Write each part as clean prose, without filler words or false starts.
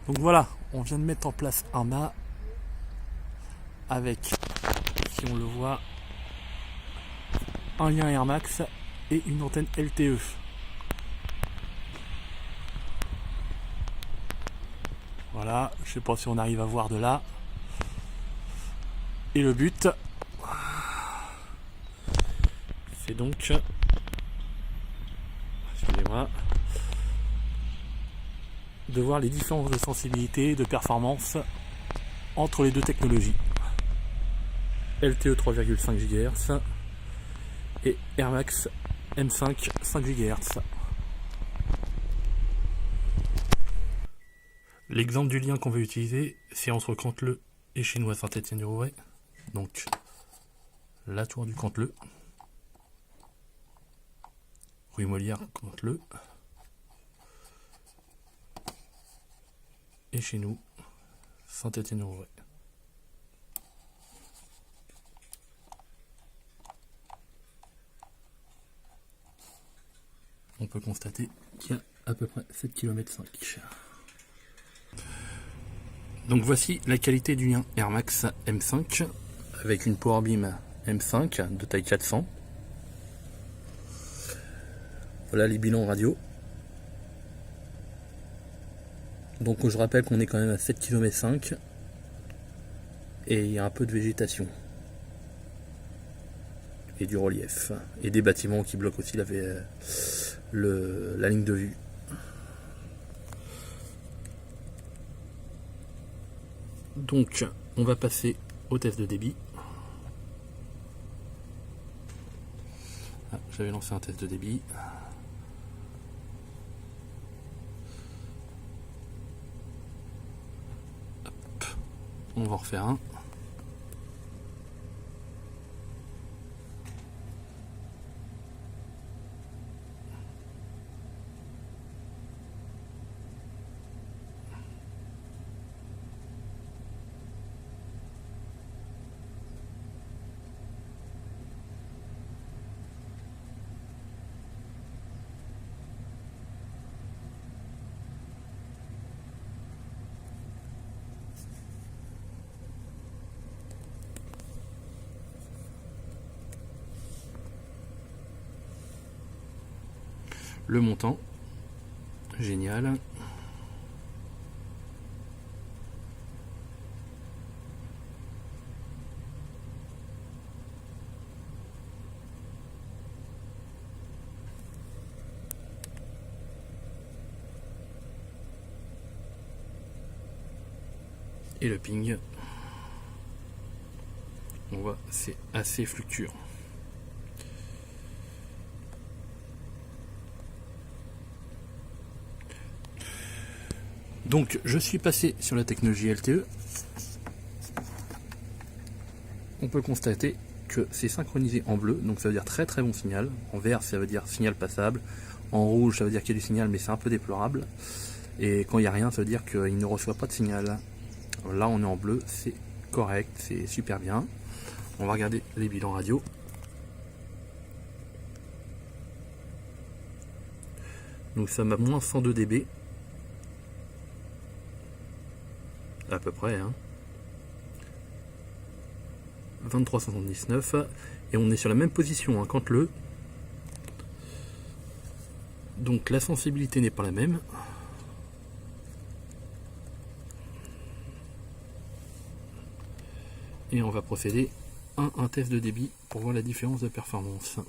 Donc voilà, on vient de mettre en place un mât avec, si on le voit, un lien Air Max et une antenne LTE. Voilà, je sais pas si on arrive à voir de là. Et le but, c'est donc, excusez-moi, de voir les différences de sensibilité, de performance entre les deux technologies. LTE 3,5 GHz et Air Max M5 5 GHz. L'exemple du lien qu'on va utiliser, c'est entre Canteleu et Chinois Saint-Étienne-du-Rouvray. Donc, la tour du Canteleu, rue Molière, Canteleu, et chez nous, Saint-Étienne-du-Rouvray. On peut constater qu'il y a à peu près 7,5 km. Donc voici la qualité du lien Air Max M5 avec une Powerbeam M5 de taille 400. Voilà les bilans radio. Donc je rappelle qu'on est quand même à 7,5 km et il y a un peu de végétation et du relief et des bâtiments qui bloquent aussi la ligne de vue. Donc on va passer au test de débit. Ah, j'avais lancé un test de débit. Hop. On va en refaire un. Le montant, génial. Et le ping, on voit c'est assez fluctuant. Donc je suis passé sur la technologie LTE. On peut constater que c'est synchronisé en bleu, donc ça veut dire très très bon signal. En vert ça veut dire signal passable. En rouge ça veut dire qu'il y a du signal mais c'est un peu déplorable. Et quand il n'y a rien ça veut dire qu'il ne reçoit pas de signal. Là on est en bleu, c'est correct, c'est super bien. On va regarder les bilans radio. Nous sommes à moins 102 dB. À peu près, hein. 2379 et on est sur la même position hein, Canteleu. Donc la sensibilité n'est pas la même. Et on va procéder à un test de débit pour voir la différence de performance.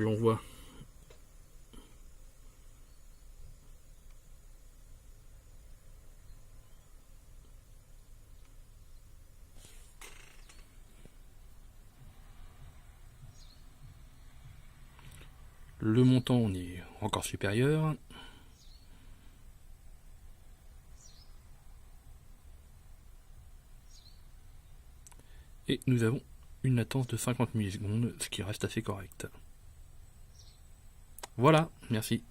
On voit le montant, on est encore supérieur. Et nous avons une latence de 50 millisecondes, ce qui reste assez correct. Voilà, merci.